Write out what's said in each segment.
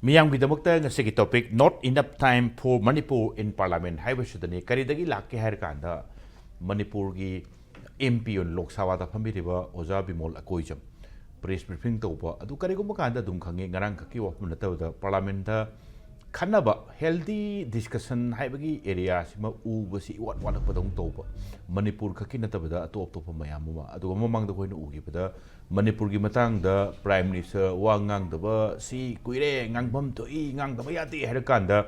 Miyam ki damukta ngasigi topic not enough time for Manipur in Parliament haibasudani karidagi lakke hair kanda Manipur gi MP on Lok Sabha da phambiriba oja bimol akoijam press briefing toba adu karigum kanda dum khange ngarang khaki wapun da Parliament da khanaba healthy discussion haibagi area sima u basi wat wat padong toba Manipur khaki natabada atop top mayamuma adu mamang da koina ugi pada Manipur gi matang da Prime Minister wa ngang da ba si kuire ngang bam to I ngang da ba yati harakanda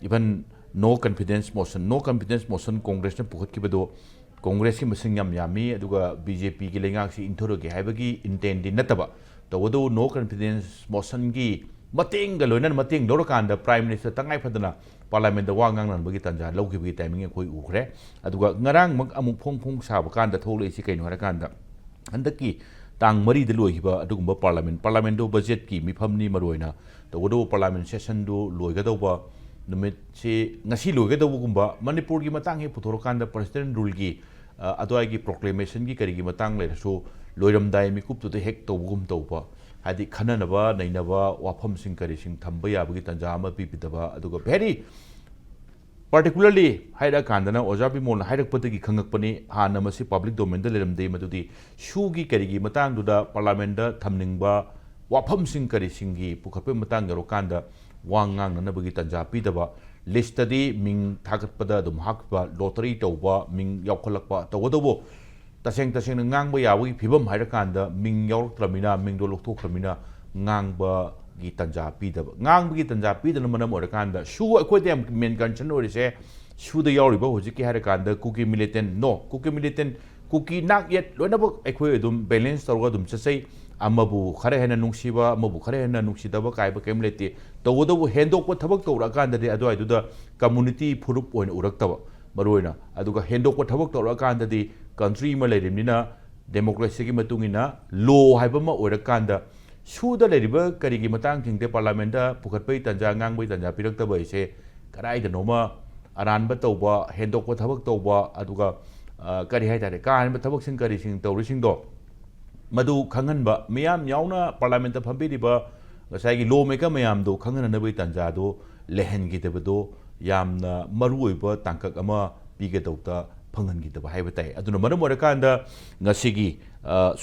even no confidence motion Congress na pukhat ki bado Congress ki masing yam yami aduga BJP ki lengak si intoro ki haibagi intend nataba to wado no confidence motion gi mating ga loinan mating lorokanda Prime Minister tangai phadana Parliament da wa ngang nan bagi tanja logi bi timing khoi ukre aduga ngarang mak amuk phong sab kanda thole si kaino harakanda handaki tang mari de loiba adugumba Parliament do budget ki mifamni maroina to wado Parliament session do loiga doba numit si ngasi loiga dobugumba Manipur gi matang he puthorokanda president rule gi adwai gi proclamation gi kari gi matang le so loiram dai mi kup to de hek to bugum to ba hadi khananaba nainaba wafam sing kari sing thamba ya bagi tanja ma pi pitaba aduga very particularly haida kandana ojabi mon hairak patagi khangak pani hana masi public domain da leram de madudi shugi karigi matang duda Parliament da thamningba wafam sing kari singi pukhape matang garo kanda wangang na bagi tanja pi daba list di ming thagat pada dum hakba lottery tawba ming yaukhalakpa tawodobo taseng ngang ba yawi phibam haira kanda ming yauk tramina ming do lokthok tramina ngang ba gi tanja pi daba ngang ba gi tanja pi dana manam ora kanda shu akoi dem main concern ori se shu da yauri ba hoji ki haira kanda cookie militant cookie nak yet loina ba akoi dum balance torga dum chasai amabu khare hena nungsiba amabu khare hena nungsidaba kai ba kemleti tawodobo hendok ko thabak tora kanda de adoi duda community phurup oin uraktaba maroina aduga hendok ko thabak tora kanda di country ma leirimnina democracy gi matungina law haiba ma oirakanda suda leiriba karigi matang thingte Parliament da pukhatpai tanja ngangbai tanja pirakta bai se karai da noma aranba tawba hendok ko thabak tawba aduga kari hai tare ka hanba thabak sing kari sing tawrising do madu khanganba miyam yauna Parliament da phambiriba ngasai gi lawmaker mayam do khangana bai tanja do lehen gi debado yamna maruoiba tangkak ama pige dawta phangan gi daba haiba tai aduna maram orakanda ngasigi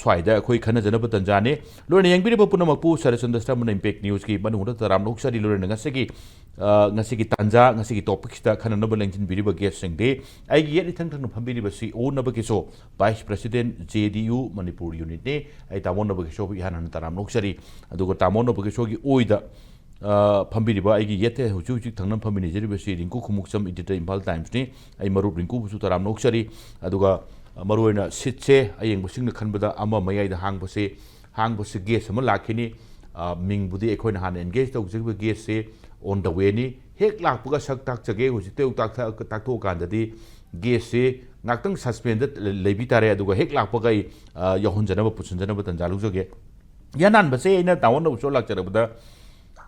swaida khoi khana jana batanjane lorna yangbiriba punamakpu Sharatchandra Stramana Impact News ki manungda taram loksari lorna ngasigi tanja ngasigi topics ta khana nabal lengin biriba guest singde ai gi yet thang phambiriba si o nabakiso Vice President JDU Manipur unit ne ai tamon nabakiso bi hanan taram loksari aduga tamon nabakiso gi oida phambiriba ai gi yete huju thangnam phambini jeriba si Rinku Khumukcham editor Imphal Times ni ai maru Rinku busu taram loksari aduga maruina sitse ayeng busing na khanbada ama mayai da hangbase guest ama lakhini ming budi ekhoina han engage tau jigba guest se on the way ni hek lakpuga sak tak jage huji teu tak tho kanda di guest se ngaktang suspended lebi tare aduga hek lakpuga yahun janaba puchun janaba tanjalu joge yanan base ina tawon no so lak jarabada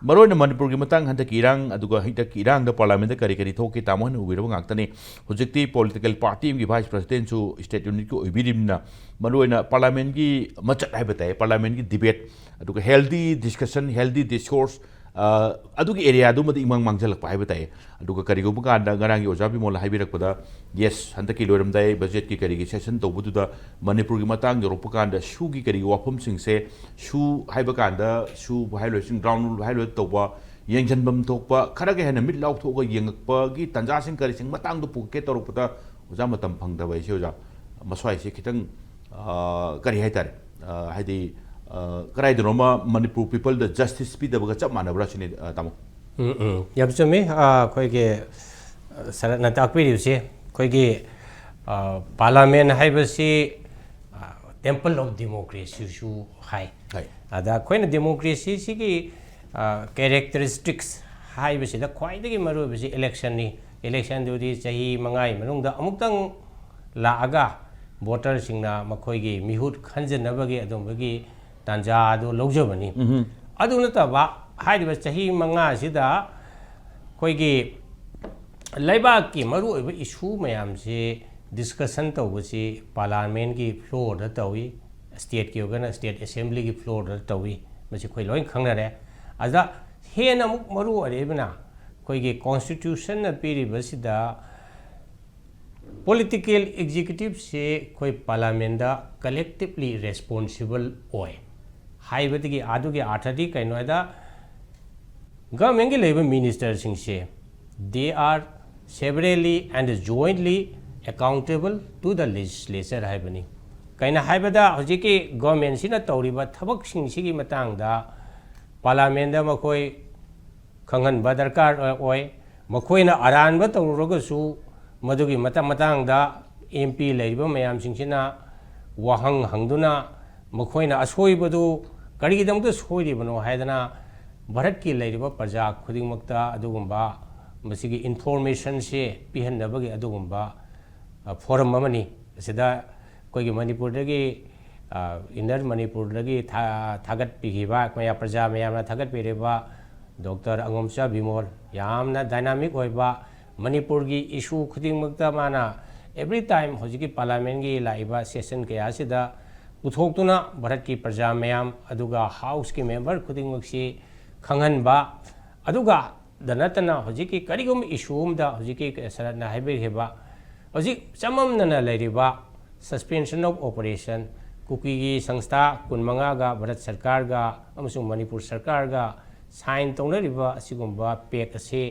maroina Manipur gi matang hanta kirang aduga hita kirang da Parliament da kari thoki tamon ubiraba ngaktani hojikti political party gi vice president su state unit ko ubirimna maroina Parliament gi machat haibata Parliament gi debate aduga healthy discussion healthy discourse adugi area du madi imang mangjalak pa haibata aduga kari go buka da garangi ojabi mola haibirak pada yes hanta ki loram dai budget ki kari gi session to budu Manipur gi matang europe kanda shu gi kari wafum sing se shu haibakanda shu hailo sing ground hailo toba yengjan bam thokpa khara ge hena mit lauk thoga yengakpa gi tanja sing kari sing matang du puke torupata oja matam phangda bai se oja maswai se khitang kari haitare haidi karai dronoma Manipur people the justice speed daga chap manabra chini tamo yabchumi khoi ge saratna takpiri se khoi ge Parliament haibasi temple of democracy shu hai ada khoina democracy sigi characteristics haibasi da khwaidagi maru basi election dudi chahi mangai manungda amuktang laaga voter singna makhoigi mihut khanjanabagi adombagi tanja adu logjabani adu nataba hairiba chahi manga sida khoigi laiba ki maru oiba issue mayam se discussion tawbasi Parliament ki floor da tawi state ki ogana state assembly ki floor da tawi masi khoi loin khangnare ada हेन अमुक मरु अरेबना कोई constitution पीरिबसिदा political executive से कोई parliament collectively responsible ओए हाइबदगी आदुगे आठदी कैनोदा government के labour minister Singh से they are severally and jointly accountable to the legislature हाइबनी कैना हाइबदा हजिकी government सिना तौरिबा थबक Singh सिगी मतंगदा parliament मखोय खंगन दरकार ओए मखोयना अरानबा तौरगसु मधुगी मतंगदा एमपी लेरिबा मयाम सिंगसिना वाहंग हंगदुना मखोयना असोइबदु करिगिदमदु सोइरिबनो हायदना भारत की लेरिबा प्रजा खुदिंगमक्ता अदुगुंबा मसिगी इन्फॉर्मेशन से पिहनबगी अदुगुंबा फोरम अमनी सिदा कोई मणिपुरदगी इनर मणिपुरदगी थागत पिगिबा मया प्रजा मयामना थागत पिरेबा डॉक्टर अंगोमचा बिमोल यामना डायनामिक होइबा मणिपुर की इशू खुदिंगमक्ता माना एवरी टाइम हजिकी पार्लियामेंट की लाइबा सेशन कया सिदा उथोक्तुना भारत की प्रजा मयाम अदुगा हाउस की मेंबर खुदिंगमक्सी खंगनबा अदुगा दनतना हजिकी करिगुम इशूमदा हजिकी सरना हाइबेबा हजिक चममनना लेरिबा सस्पेंशन ऑफ ऑपरेशन कुकी की संस्था कुनमंगा गा भारत सरकार गा अमसुंग मणिपुर सरकार गा साइन तौनरिबा असिगुंबा पेक असे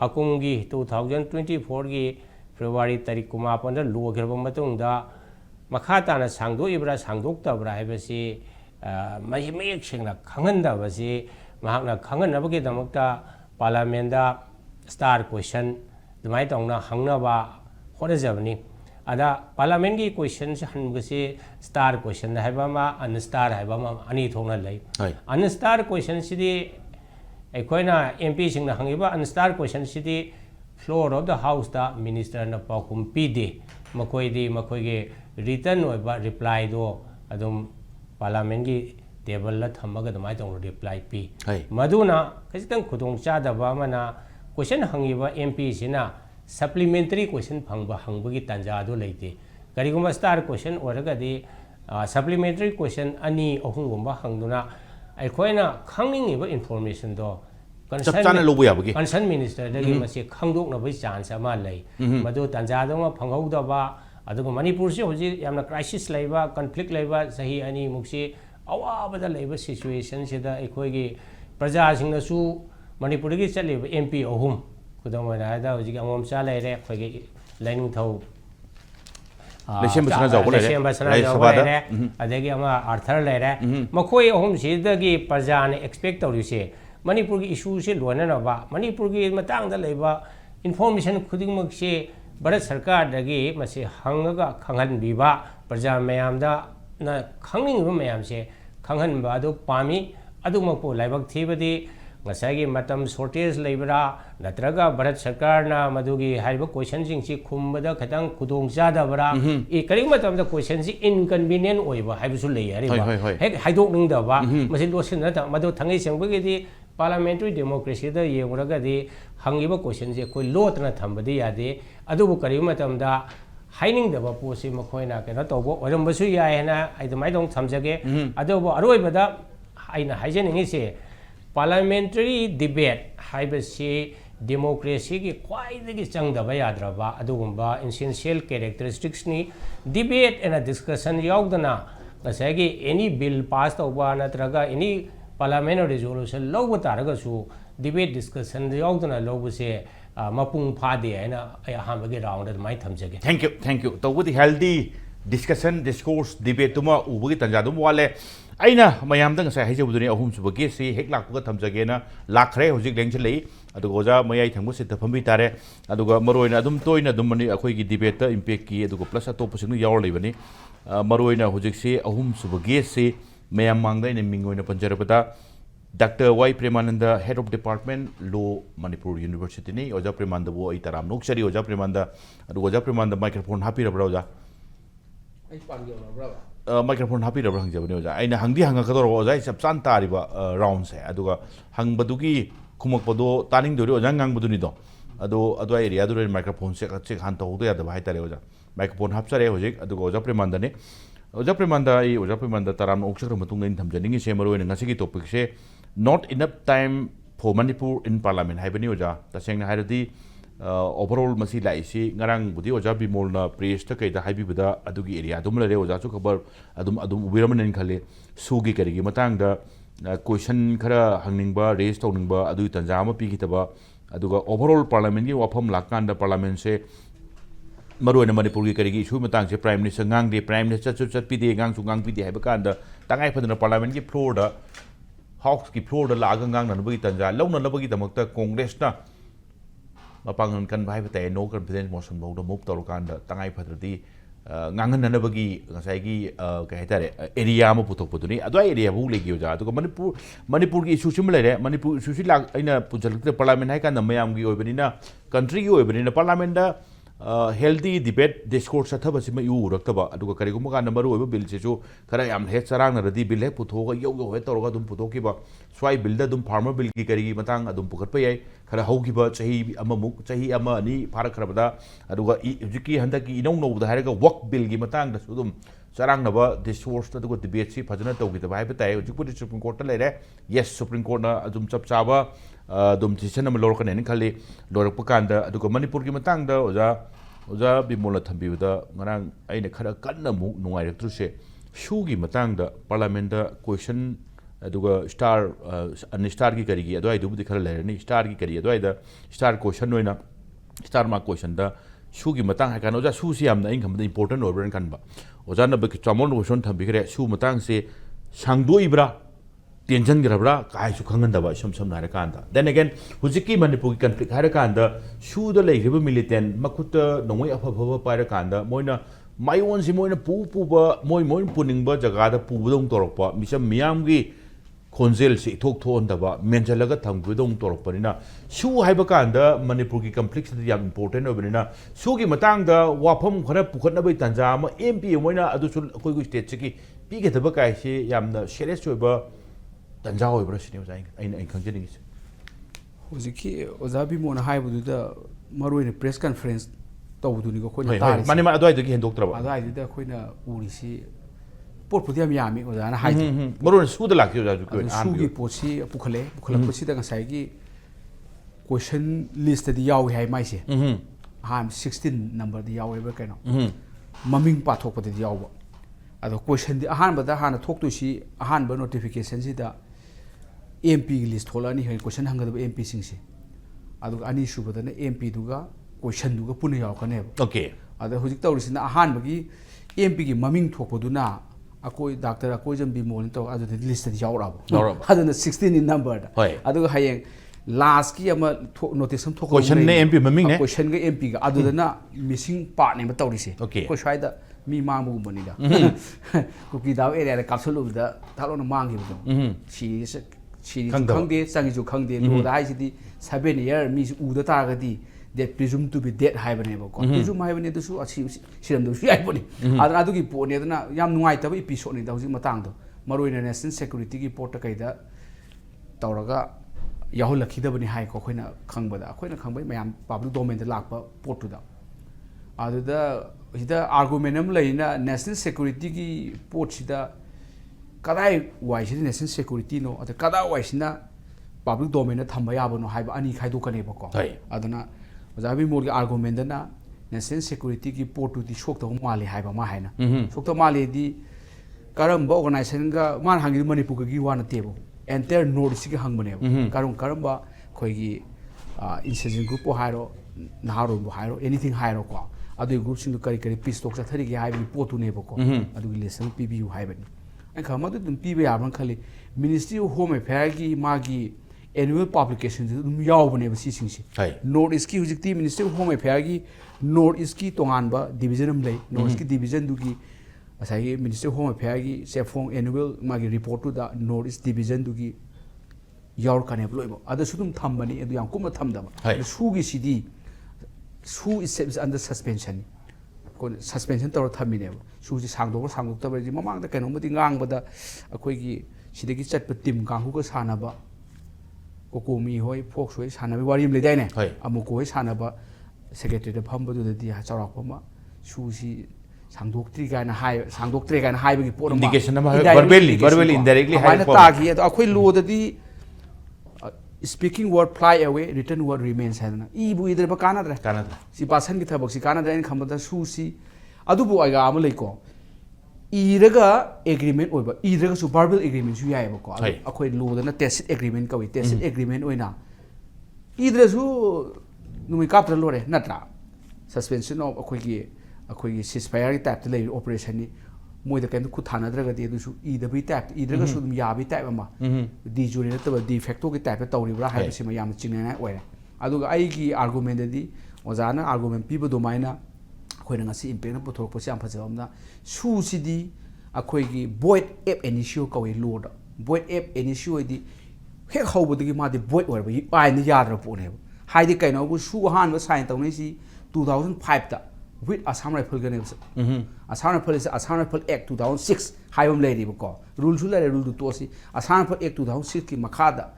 हकुमगी 2024 की फेब्रुआरी तारीख कुमापन लोग्रब मतुंगदा मखा ताना सांगदोइब्रा सांगदोक्तब्रा हाइबसी मयेक सेंगना खंगनदबसी महाकना खंगनबगी दमक्ता पार्लियामेंट स्टार क्वेश्चन दुमाय तौना हंगनबा होरजबनी अदा पार्लियामेंट की क्वेश्चन से हनगसी स्टार क्वेश्चन हाइबमा अन स्टार हाइबमा अनि थोना लई अन स्टार क्वेश्चन सिदी अखोना एमपी सिंह हंगिबा अनस्टार क्वेश्चन सिदी फ्लोर ऑफ द हाउस दा मिनिस्टर न पाकुम पीदे मखोइदी मखोइगे रिटर्न होइबा रिप्लाई दो अदुम पार्लियामेंट की टेबल ला थमगा दमाय तों रिप्लाई पी मदुना खजितंग खुदोंग चादबा मना क्वेश्चन हंगिबा एमपी सिना सप्लीमेंटरी क्वेश्चन फंगबा हंगबगी तंजा दो लेते करिगुमा स्टार क्वेश्चन ओरगदी सप्लीमेंटरी क्वेश्चन अनि अहुंगुंबा हंगदुना अखोना खंगनिंगिबा इन्फॉर्मेशन दो कंसर्न मिनिस्टर दगी मसे खंगदोकनबा चांस अमा लई मदु तंजादोंगा फंगौदबा अदुग मणिपुर से होजि यामना क्राइसिस लैबा कॉन्फ्लिक्ट लैबा सही अनि मुक्सी अवाबदा लैबा सिचुएशन सिदा अखोगी प्रजा सिंगसु मणिपुर की चलिबा एमपी अहुम खुदमना हादा होजि अमोमचा लैरे अखोगी लाइनिंग थौ आर्थर लेरे मखोई अहम सिदगी प्रजा ने एक्सपेक्ट तौरिसे मणिपुर की इशू से लोननबा मणिपुर की मतंगदा लेबा इन्फॉर्मेशन खुदिंगमक से भारत सरकार दगी मसे हंगगा खंगनबीबा प्रजा मयामदा न खंगनिंगबा मयाम से खंगनबा दो पामी अदुमको लाइबक थीबदी ngасai matam shortage leibra natraga bharat sarkar na madugi haiba question sing si khumbada khatang khudong chada bra e kari matam da question si inconvenient oiba haibu su lei ari ba hek haidok ning da ba masin losin na ta madu thangai sengbagi di parliamentary democracy da yenguraga di hangiba question si koi lot na thambadi yade adubu kari matam da haining da ba posi makhoina kena tobo oram basu ya hena aidamai dong thamjage adubu aroi bada aina haijening se Parliamentary debate हाइबसी democracy की ख्वाइदगी चंगदबा याद्रबा अदुगुंबा essential characteristics ni debate and discussion यावदना ngасagi any bill pass तौबा नत्रगा any parliament resolution लौब तारगसु debate discussion यावदना लौबसे मपुंग फादे हैना अहामगे round माइ थमजगे थैंक यू तौबुदी healthy discussion discourse debate तुमा उबगी तंजादुम वाले अना मैम हाइजबुदनी अहम सुबगे से हेक लापग थमजगेना लाख्रे हजिक लेंचलई ओजा मयाई थंब सिट फमी तारे मरोना अखोई डिबेट इम्पेक्ट की प्लस अतोप यावरबनी मरोना हजिक से अहम सुबगे से मैम मांग मिंग पंजरबदा doctor Y Premanand head of department law Manipur university ओजा प्रेमानंदबू अई तराम नोक्सरी ओजा प्रेमानंद माइक्रोफोन हापीरब्रा ओजा माइक्रोफोन हापीरब्रा हंजबने ओजा अना हंदी हंगकदोर ओजा चप चान तारिबा राउंड से हंगबदुगी खुमकपदो तानिंगदोरी ओजा गांगबदुनिदो अदो एरिया दो माइक्रोफोन से चेक हान तौदो यादब हाइतारे ओजा माइक्रोफोन हापचरे होजिक ओजा प्रेमानंदने ओजा प्रेमानंद तराम ओक्सर मतुंग थमजनिंग से मरोइन ngasi टॉपिक से not enough time for Manipur in Parliament haibani oja tasengna hairadi overall masi laisi ngarang budi oja bimol na praise ta kaida haibi bada adugi area dum lare oja chu khabar adum wiramanen khale sugi karigi matang da question khara hangningba raise tawningba adu tanja ama pi kitaba aduga overall parliament gi wafam lakkan da parliament se maruina Manipur gi karigi issue matang se prime minister ngang de prime minister chat pi de ngang chu ngang pi de haiba kan da tangai phadna parliament gi floor da house ki floor da laga ngang na bagi tanja launa labagi damakta congress na mapangan kan bai bate no confidence motion bo da move tor kan da tangai phadradi ngangan na bagi ngasai gi ka hetare area ma putok putuni adwa area bu legi oja to manipur gi issue sim lere manipur issue si lag aina pujalak parliament hai kan mayam gi oibanina country gi oibanina parliament da healthy debate discourse athaba sima yu raktaba aduga kari gum kan number oiba bill se chu khara yam he charang na radi bill he puthoga yo he toroga dum puthoki ba swai bill da dum farmer bill gi kari gi matang adum pukat pa yai khara hogi ba chahi ama muk chahi ama ni farak kharabada aduga jiki handaki inong no da haraga work bill gi matang da sudum charang na ba discourse da aduga debate si phajana tawgi da bai batai jikpuri supreme court ta lere yes supreme court na adum chap chaba dum decision am lor kan en khali lorak pakan da aduga manipur gi matang da oja bimola thambi da ngarang aina khara kanna mu nungai rak truse shugi matang da parliament da question aduga star an star gi kari gi adwai du budi khara lerni star gi kari adwai da star question noina star mark question da shugi matang ha kan oja shu si amna ingam da important over kan ba oja na ba ki chamon question thambi kare shu matang se sangdoi bra tension grabra kai su khangan da ba sam na kan da then again hujiki manipur ki conflict har kan da shu da lei riba militant makut nongoi apha bha pa ra kan da moina maion si moina pu ba moi puning ba jaga da pu dong torok pa misam miam gi khonjel si thok thon da ba menjalaga thang gu dong torok pa na shu hai ba kan da manipur ki conflict da yam important over na shu gi matang da wafam khara pukhat na bai tanja ma mp moina adu sul koi gu state ki pi ge da ba kai si yam na serious ba tanja oi bra sini ozai ai khangje ni hojiki ozabi mona haibudu da maroi ne press conference tawdu ni ko khoi ta mani ma adwai de gi hendok tra ba adai da khoi na urisi pot pudiam yami ozana hai maroi su da lakyo ja ju ko su gi posi pukhale posi da ngasai gi question list di yaw hai mai se han 16 number di yaw ba kaino maming pa thok pa di yaw ba ado question di ahan ba da han thok tu si ahan ba notification si da MP list thola ni hai question hangada ba MP sing se adu ani shu ba da MP duga question duga puna yaw ka ne okay ado hujik tawri sin ahan ba gi MP gi maming thok pa du na akoi doctor akoi jam bi mon to adu list di yaw ra ba adu na 16 in number da adu hayeng last ki ama notice sam thok question ne MP maming ne question ga MP ga adu da na missing part ne ba tawri se ko shai da mi mang bu bani da kuki daw area da capsule da thalo na mang gi bu si khangde sangi ju khangde do da hai si 7 year mi u da ta ga di that presumed to be dead hai bane ba ko presume hai bane da su asi siram do si hai bani adu gi po ne da na yam nuai ta ba episode ni da hoji matang do maroi na national security gi port ta kai da tawraga yahul lakhi da bani hai ko khoina khangba da khoina khangbai mayam public domain da lak pa port tu da adu da hida argument am laina national security ki port sida kadai wai sida national security no ata kada wai sina public domain na thamba ya bano haiba ani khai do kane ba ko adana ojabi mor ki argument na national security ki port tu di sok to mali haiba ma haina sok to mali di karam ba organization ga man hangi manipur gi wana tebo entire north si ki hangbane karam ba khoi gi insurgent group o hairo naharo bo hairo anything hairo ko adu group sing kari kari peace talk sa thari gi hai bi potu ne bako adu gi lesson pbu hai bani an khama du dum pbu ya ban khali ministry of home affairs gi ma gi annual publication dum yaw bane ba si sing si north east ki hujikti ministry of home affairs gi north east ki tongan ba division am lay north east ki division du gi asai ministry of home affairs gi sefong annual ma gi report to da north east division du gi yaw kane bloi ba adu sudum thambani adu yang kuma thamda ba su gi sidi su is under suspension ko suspension tawra thamine su ji sangdok ta ba ji mamang da kaino mati ngang ba da akoi gi sidagi chat pa team kang hu ko sana ba ko komi hoi folk soi sana ba wari le dai ne amu ko hoi sana ba secretary da pham ba du di ha charak pa ma su si sangdok tri ga na hai sangdok tre ga na hai ba gi po indication na verbally indirectly hai ta gi akoi lo da di speaking word fly away written word remains haidana ibu idre ba kanadre si pasan ki thabak si kanadre in khamada su si adu bu aiga am leiko iraga agreement oiba iraga su verbal agreement su yai ba ko akoi lo dana tacit agreement ka wi tacit agreement oina idre su numi kaptra lore natra suspension of akoi ceasefire type lay operation ni moida kan khu thana draga de su ida bi type idraga su ya bi type ma di jure na taba de facto ki type tawri bra hai se ma yam chingna oire aduga ai ki argument di ojana argument pi bo maina akoi na ngasi impact na puthok posi am phajam na su si di akoi gi void app initio ka we load void app initio di hek haubo di ma di void oire bi ai ni yadra po ne hai di kaino bu su han ba sign taw ni si 2005 ta with Assam Rifle Gun Assam Rifle is Assam Rifle Act 2006 haibam lady ko rule su lare rule to si Assam Rifle Act 2006 ki makhada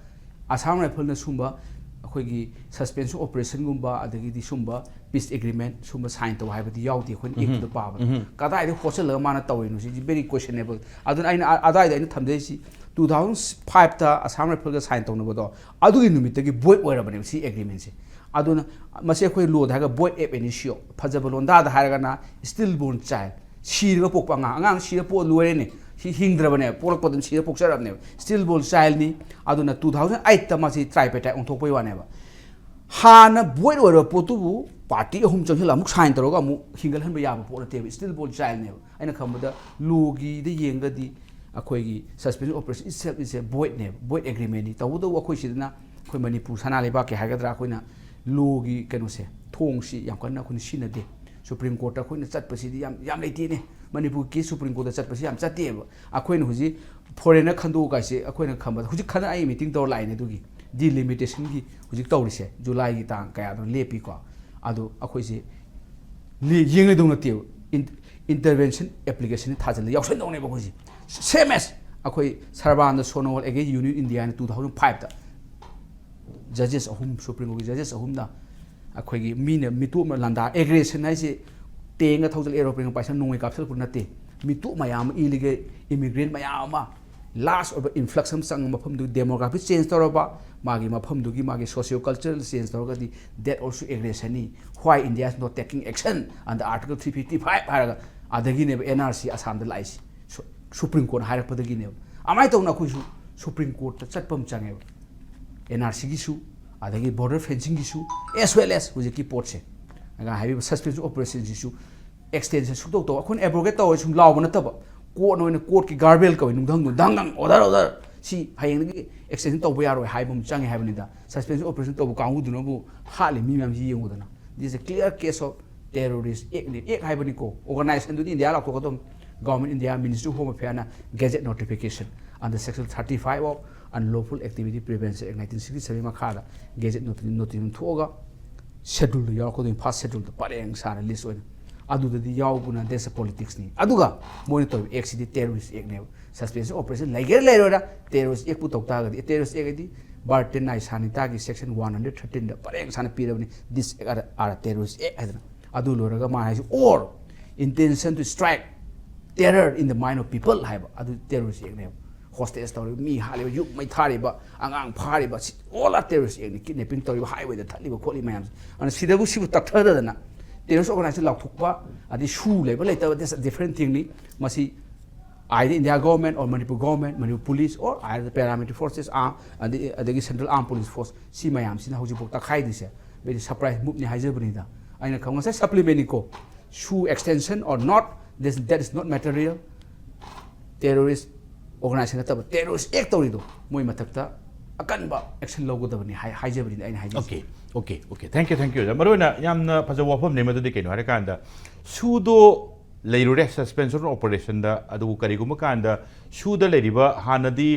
Assam Rifle na sumba akhoi gi suspension operation gumba adagi di sumba peace agreement sumba sign to haibadi yaudi khon ek to pa kada ai hosel ma na tawi no si very questionable adun ai adai da ni thamde si 2005 ta Assam Rifle ga sign to no bodo adu gi numit gi boy oira bane si agreement si aduna mase khoi lo da ga boy app initio phajabal da ha na still born child shira pok pa ngang shira po luere ne hi hingdra bane porok podum shira pok sarab ne still born child ni aduna 2008 ta masi tripartite on thok pai wa ne ba ha na boy oro potu bu party hum chang hila muk sign taro ga mu hingal han ba ya ba po te still born child ne aina khambada logi de yenga di akhoi gi suspension operation itself is a void ne void agreement ni tawu akhoi sidna akhoi Manipur sana le ba ke hagadra akhoi na logi kanu se thong si yam kan na khun sina de Supreme Court akhoi na chat pasi di yam leiti ne Manipur ki Supreme Court chat pasi yam chate ba akhoi na huji foreigner khandu ka se akhoi na khamba huji khana ai meeting to line ne dugi delimitation gi huji tawri se July gi tang kaya do lepi ko adu akhoi se li yeng dong na te intervention application ni thajal yaw dong ne ba huji same as akhoi Sarban the Sonowal again Union India in 2005 ta judges ahum Supreme Court judges ahum da akhoi gi mina mitu ma landa aggression hai se tenga thousand aeroplane paisa nongai capsule purna te mitu mayam illegal immigrant mayam ma last of influx sang mafam du demographic change toroba magi mafam du gi magi socio cultural change toroga di that also aggression ni why India is not taking action under article 355 haraga adagi ne NRC Assam da laisi Supreme Court harak padagi ne amai tawna khu Supreme Court ta chatpam change NRC gi su adagi border fencing gi su as well as huji ki port se aga haibi suspension operation gi su extension su to akhon abrogate to sum law na taba court no court ki garbel ka nung dang order si hayeng gi extension to bo yaro haibum changi haibani da suspension operation to bo kangu du no bu hali mi mam ji yengu dana this is a clear case of terrorist ek haibani ko organization du India la ko to government India Ministry of Home Affairs na gazette notification under section 35 of unlawful activity prevention act 1967 makhada gazette notification thoga schedule yaw ko din fast schedule pareng sara list oina adu di yaw guna desa politics ni aduga monitor accident terrorist act ne suspension operation lager leroda terrorist act pu tokta ga terrorist act di barten nai sanita gi section 113 da pareng sana pirabni this are terrorist act adana adu loraga ma hai or intention to strike terror in the mind of people haiba adu terrorist act ne hostage story mi haliba yuk mai thariba angang phariba all are terrorist act kidnapping toriba highway da thaliba kholi mayam an sidabu sibu takthada dana terrorist organization laukthukpa adi shu leba later this different thing ni masi either India government or Manipur government Manipur police or either the paramilitary forces and the central armed police force si mayam sina hoji bok takhai dise very surprise move ni haijabani da aina khawng sa supplement ni ko shu extension or not that is not material terrorist organization ta terrorist act tori do moi mathakta akan ba action logo da bani haijabani aina haiji okay thank you marona yamna phaja wafam ne madu de keno hare kanda sudo leirure suspension operation da adu kari gum kanda suda leiriba hanadi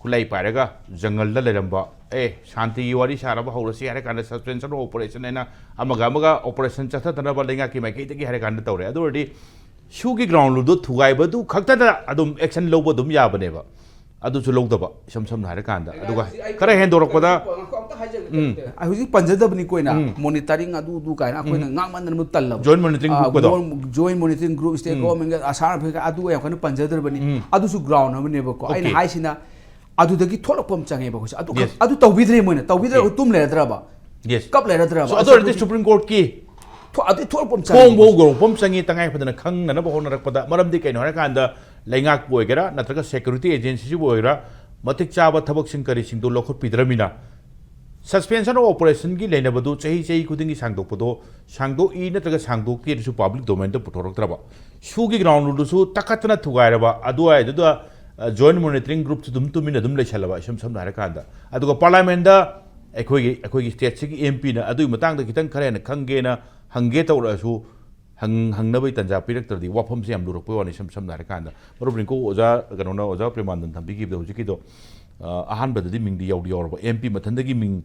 kulai paraga jungle da leramba shanti wari saraba hawrasi hare kanda suspension operation ena amaga operation chatha tana ba lenga ki mai kai tagi hare kanda tawre adu ri shugi ground lu do thugai ba du khakta da adum action lobo dum ya bane ba adu su logdaba sam hare kanda aduga kare hendorok pada I was Panjabani Koina, monitoring Adu Duka, Naman and Mutala. Joint monitoring group. Joint monitoring group, state government, Asara Adu, and Panjabani, Adusu ground, never call. I Haisina, adudagi tholakpam change ba khosi adu tawbidre moina tawbidre tum le draba yes kap le draba so authority supreme court ki adu tholakpam change phong bo go pom changi tangai phadana khang na ba hon rakpada maram di kaino har kanda laingak boigera natraga security agency ju boigera matik chaba thabak sing kari sing do lokhot pidramina suspension of operation ki leina badu chahi kuding ki sangdo I natraga sangdo ki su public domain to putorok traba shu ki ground lu su takatna thugaira ba adu ai du joint monitoring group dum tumina dum le chalaba sam na kanda adu parliament da ekoi state ki MP na adu matang da kitang khare na khange na hange tawra su hangnabai tanja pirak tardi wafam se am lurok pe wani sam na kanda marubrin ko oja ganona oja premandan thambi ki do hujiki do ahan badadi ming di yaudi yorba MP mathandagi ming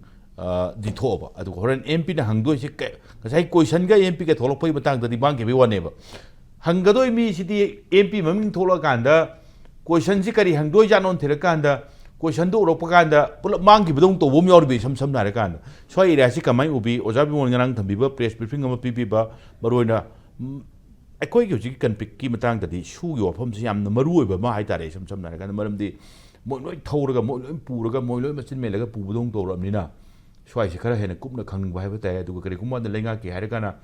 di thoba adu horen MP na hangdoi se kasai question ga MP ka tholok pai matang da di bang ke be wane ba hangadoi mi sidi MP maming thola kanda question si kari hangdoi janon thera kanda question do rok kanda pulap mang ki bidong to bom yorbi sam na kanda so ira si kamai ubi oja bi mon ngang thambi ba press briefing ama pp ba baroina ekoi gi ji kan pik ki matang da di shu yo pham si yam na maru ba ma hai tare sam na kanda maram di moi loi thawraga moi loi puraga moi loi machin melaga pubudong to ramnina swai si khara hena kupna khang ba hai ba ta du kari kuma da lenga ki hari kana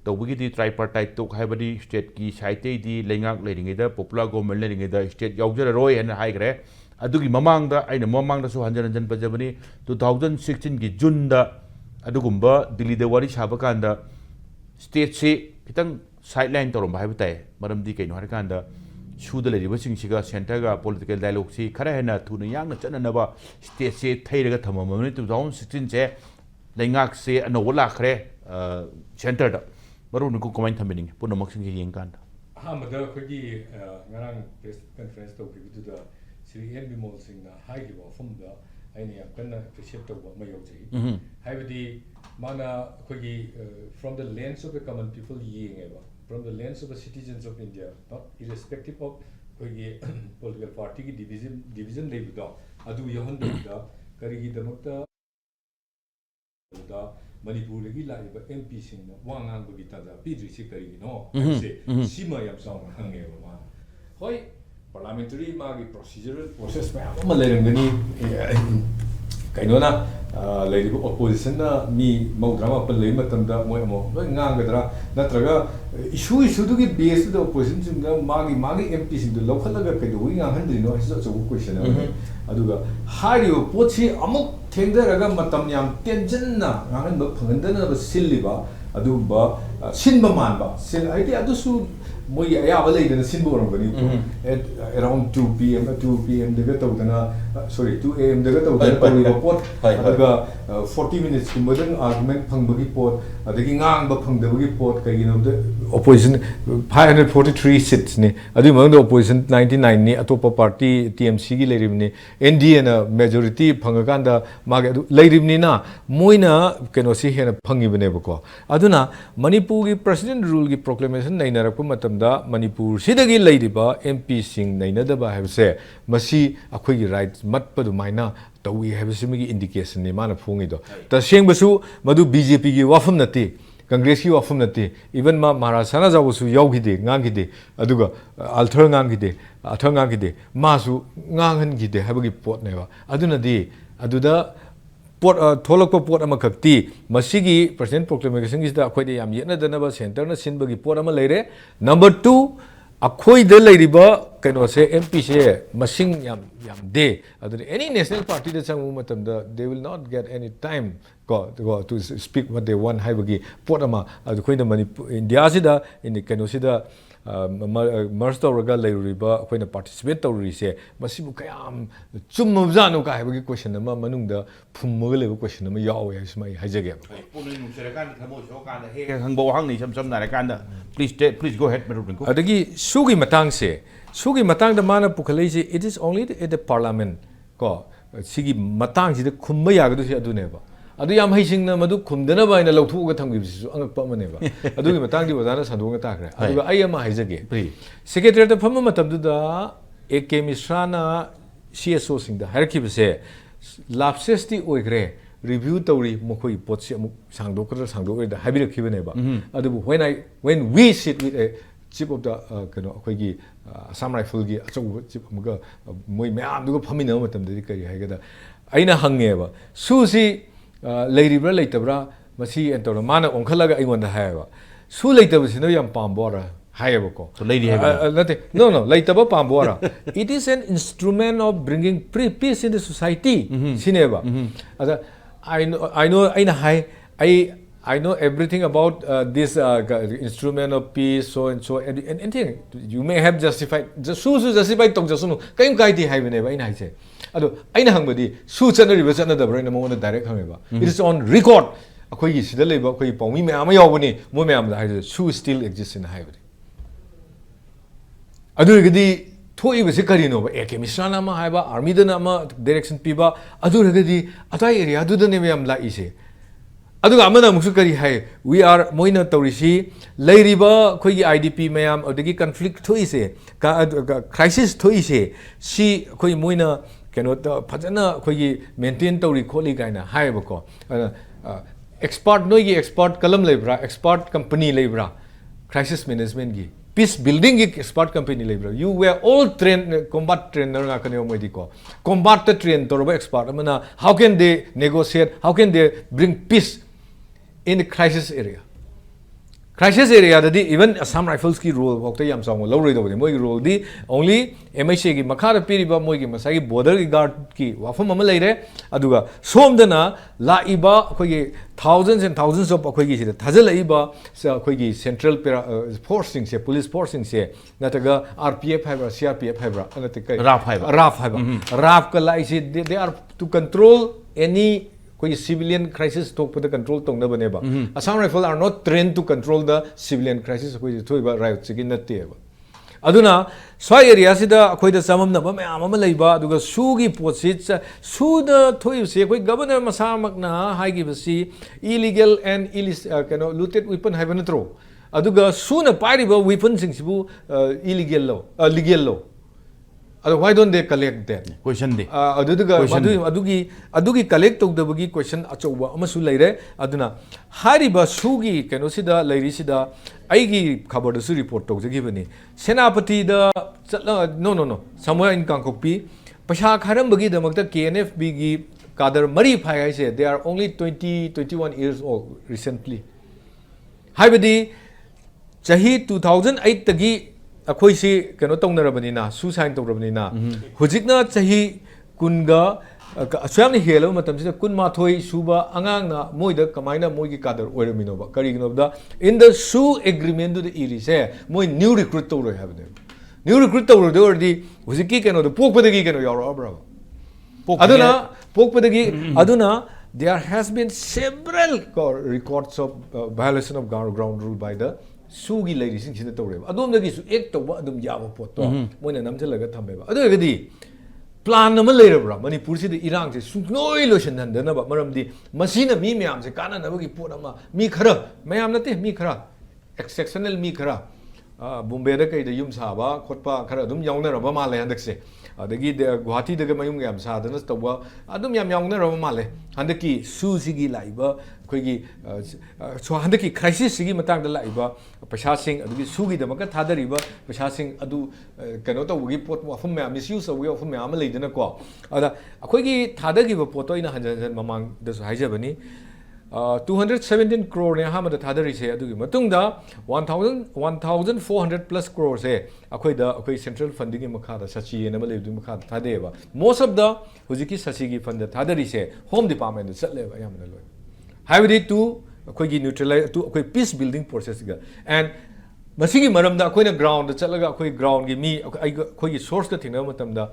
tawbigi di tripartite to hai badi state ki saite di lenga leading da popular government leading da state yaujara roi hena hai gre adugi mamang da aina mamang da su hanjan pajabani 2016 ki june da adugumba delhi da wari saba kanda state se kitang sideline to rom ba hai ba ta maram di kaino har kanda Shuda lady was singing Shantaga political dialogue, see, Karahana, Tuna Yang, Chanaba, State say, Taylor Tamamani, 2016, say, Langak say, and Ola Cre, Shantada. Marun could comment a meaning, put a moxing in Kanda. Hamada Kogi, Narang press conference to the Sri Enby Molsing, high level from the any Pena to shift of Mayoji. Have the Mana Kogi from the lens of the common people ying ever. From the lens of the citizens of India, not irrespective of political party division level da adu yahan da karigi damakta da Manipur gi la ba MP sing na wangang ba gitada pidri si karigi no se sima yam song hange ba ma hoi parliamentary ma gi procedural process ma lerangani kainona leiribu opposition na mi maudrama pallei matamda moi amo loi ngangadra natraga issue du gi base da opposition singa magi MP sing du lokhalaga kaidu wi nganhandri no isa so question aduga hario pochi amuk thengdaraga matam yam tension na ngan ba phangandana ba silliba aduba sinba manba sil id adusu moi ayaba leidana sinba orangani at around 2 p.m. daga tawdana sorry 2 a.m. daga tawdana report aduga 40 minutes ki modern argument phangbagi pot adagi ngang ba phangdabagi pot kagino the opposition 543 seats ni adu mang the opposition 99 ni atopa party TMC gi leiribni NDA na majority phangakanda mage adu leiribni na moina keno si hena phangibne bako aduna Manipur gi president rule gi proclamation nainarak matam da Manipur sidagi leiriba MP sing nainadaba habse masi akhoi gi right mat padu maina tawi habse mi indication ni mana phungi do ta sengbasu madu BJP gi wafam nati Congress ki wafam nati even ma Maharashtra jabusu yaugide ngangide aduga althar ngangide athar ngangide masu ngangan gide habagi pot neba aduna di aduda pot tholakpa pot ama khakti masigi president proclamation is da akhoi de yam yena danaba center na sinbagi pot ama leire number 2 akhoi de leiriba kaino se MP se masing yam de adu any national party da changu matam da they will not get any time go to speak what they want haibagi pot ama adu khoi da Manipur India sida in kaino sida merge tawraga leiriba akhoi na participate tawri se masibu kayam chummabjanu ka haibagi question ama manung da phummaga leba question ama yawe haismai haijage Pulin Serakan Thamo Shokan he hangbo hang ni sam na kanda please go ahead Rinku adagi sugi matang da mana pukhalai se it is only at the parliament ko sigi matang ji da khumba yagadu se adu neba adu yam haising na madu khumdana ba ina lawthu ga thangbi su angakpa maneba adugi matang di wadana sandonga takre aduga ayama haijage secretary da famma matam du da AK Misrana CSO sing da harkibse lapsesti oigre review tawri mokoi potsi amuk sangdokra da habirakhibaneba adu when we sit with a chief of the kano akhoi Assam Rifle gi achau chief amaga moi mayam du phamina matam de kari haigada aina hangeba su si leiribra leitabra masi entor mana onkhalaga aingonda haeba su leitab sino yam pambora haeba ko so lady haeba no leitaba pambora it is an instrument of bringing peace in the society sineba ada I know aina hai I know everything about this instrument of peace, so and so, and anything. You may have justified, justified tong jasunu. Kaim kai di hai bene ba ina hai. Ado, aina hang badi su chana riba chana da bra ina mo na direct hang ba. It is on record. Akoi gi sida leba akoi pawmi me ama yaw bani mo me am da hai su still exists in hai badi. Ado gadi thoi ba se kari no ba ek mission ama hai ba army da na ma direction pi ba ado gadi atai area adu da ne me am la ise. अदुगा अमना मुसु करी है we are मोइना तौरिसी लेरिबा खोगी IDP मयाम अदगी कॉन्फ्लिक्ट थोइसे क्राइसिस थोइसे सी खोई मोइना केनो त फजना खोगी मेंटेन तौरी खोली गाइना हाइबको एक्सपर्ट नोगी एक्सपर्ट कलम लेब्रा एक्सपर्ट कंपनी लेब्रा क्राइसिस मैनेजमेंट गी पीस बिल्डिंग की एक्सपर्ट कंपनी लेब्रा you way all train combat trainer ना कने मोइदिको कॉम्बैट द ट्रेन तोरबा एक्सपर्ट अमना how can they negotiate how can they bring peace in the crisis area. Crisis area that even Assam Rifles ki role wakta yam song low rate over the role di only MHA ki makara piriba moigi masagi border guard ki wafam mama laire aduga som dana la iba kogi thousands and thousands of kogi sida thazal iba sa kogi central forcing se police forcing se nataga RPF hybra CRPF hybra anataka RAF hybra RAF ka la they are to control any कोई civilian crisis talk पर the control तोंग न बने बा Assam Rifle are not trained to control the civilian crisis कोई थोड़ी बार right से किन नत्ती है बा अदुना स्वाय एरिया से दा कोई दा समम न बा मैं आमम लई बा अदुगा सूगी पोसिट सूद थोड़ी से कोई गवर्नर मसामक ना हाई की बसी illegal and कनो looted weapon है बन त्रो अदुगा सून पारी बा weapon सिंगसिबु illegal low legal low why don't they collect that? Question de. Adugi collect to the bagi question achoba amasu leire aduna hariba sugi kano sida leiri sida aigi khabar da su report to jagi bani senapati da no somewhere in Kangkokpi pasha kharam bagi da makta KNFB gi kadar mari phai se they are only 21 years old recently haibadi chahi 2008 tagi अखोई से कनो तोंग नरबनीना सुसाइन तोरबनीना हुजिकना चाही कुनगा स्वयं ने hello मतम से कुन माथोई सुबा अंगांग ना मोइदा कमाइना मोइगी कादर ओइरमिनोबा करिगनोबदा इन द सु एग्रीमेंट दु द इरी से मोइ न्यू रिक्रूट तोरो हैबने न्यू रिक्रूट तोरो दोरदी हुजिकी कनो द पोकपदगी कनो यारो ब्रा अदुना पोकपदगी अदुना there has been several records of violation of ground rule by the sugi lady sing sin tawre adom dagi su ek to adum yaba pot to moina namjalaga thambe ba adu gadi plan nama leirabra manipur si de irang se sunoi lotion han dana ba maram di masina mi myam se kana na bagi pot ama mi khara mayam nate mi khara exceptional mi khara Bombay da kai da yum sa ba khotpa khara adum yauna ra ba ma le handak se adagi Guwahati daga mayum yam sa dana tawwa adum yam yauna ra ba ma le handaki su sigi laiba khoi so handaki crisis sigi matang da laiba pasha sing adagi sugi da maka thadari ba pasha sing adu kano to gi pot wafum me misuse wi wafum me am le dana ko ada khoi gi thadagi ba pot ina hanjan mamang da su haija bani 217 crore ne ha ma da thadari se adu gi matung da 1400 plus crore se akhoi da akhoi central funding gi makha da sachi ne ma le du makha thade ba most of the hujiki sachi gi fund da thadari se home department da chatle ba yam na loi haibadi to akhoi gi neutralize to akhoi peace building process ga and masigi maram da akhoi na ground da chatlaga akhoi ground gi mi akhoi gi source da thingna matam da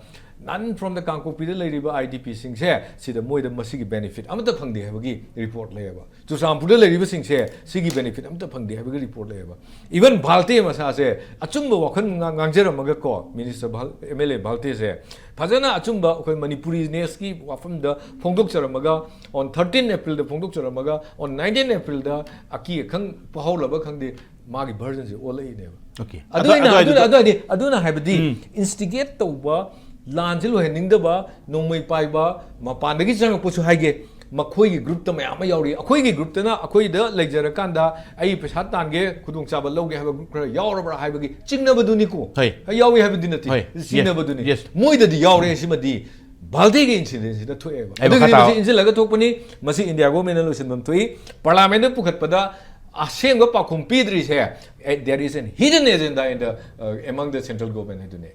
none from the Kangkokpi da leiriba IDP sing se sida moi da masigi benefit amata phangde habagi report leba Chusampur da leiriba sing se sigi benefit amata phangde habagi report leba even Bhalte masa se achumba wakhan ngangjera maga ko minister MLA Bhalte se phajana achumba akhoi Manipuri nes ki wafam da phongdok charamaga on 13 April da phongdok charamaga on 19 April da aki khang pahawlaba khangde magi version se olai ne okay aduna habadi instigate tawba Lanjil Henning the Ba, no may pie bar, Mapandagi Sang Pusu Hage, ꯃꯈꯣꯏꯒꯤ ꯒ꯭ꯔꯨꯞꯇ ꯃꯌꯥꯝ ꯑꯃ ꯌꯥꯎꯔꯤ ꯑꯩꯈꯣꯏꯒꯤ ꯒ꯭ꯔꯨꯞꯇꯅ ꯑꯩꯈꯣꯏꯗ ꯂꯩꯖꯔꯀꯥꯟꯗ ꯑꯩ ꯄꯩꯁꯥ ꯇꯥꯟꯒꯦ ꯈꯨꯗꯣꯡꯆꯥꯕ ꯂꯧꯒꯦ ꯍꯥꯏꯕ ꯒ꯭ꯔꯨꯞ ꯈꯔ ꯌꯥꯎꯔꯕ꯭ꯔꯥ ꯍꯥꯏꯕꯒꯤ ꯆꯤꯡꯅꯕꯗꯨꯅꯤꯀꯣ ꯌꯥꯎꯏ ꯍꯥꯏꯕꯗꯤ ꯅꯠꯇꯦ ꯆꯤꯡꯅꯕꯗꯨꯅꯤ ꯃꯣꯏꯗꯗꯤ ꯌꯥꯎꯔꯦ ꯁꯤꯃꯗꯤ ꯚꯥꯜꯗꯦꯒꯤ ꯏꯟꯁꯤꯗꯦꯟꯁꯤꯗ ꯊꯣꯛꯑꯦꯕ ꯑꯗꯨꯒꯤꯗꯤ ꯃꯁꯤ ꯏꯟꯁꯤꯜꯂꯒ ꯊꯣꯛꯄꯅꯤ ꯃꯁꯤ ꯏꯟꯗꯤꯌꯥ ꯒꯣꯔꯃꯦꯟꯅ ꯂꯣꯏꯁꯤꯟꯐꯝ ꯊꯣꯛꯏ ꯄꯥꯔꯂꯥꯃꯦꯟꯗ ꯄꯨꯈꯠꯄꯗ ꯑꯁꯦꯡꯕ ꯄꯥꯎꯈꯨꯝ ꯄꯤꯗ꯭ꯔꯤꯁꯦ there is an hidden agenda in the among the central government ꯍꯥꯏꯗꯨꯅꯤ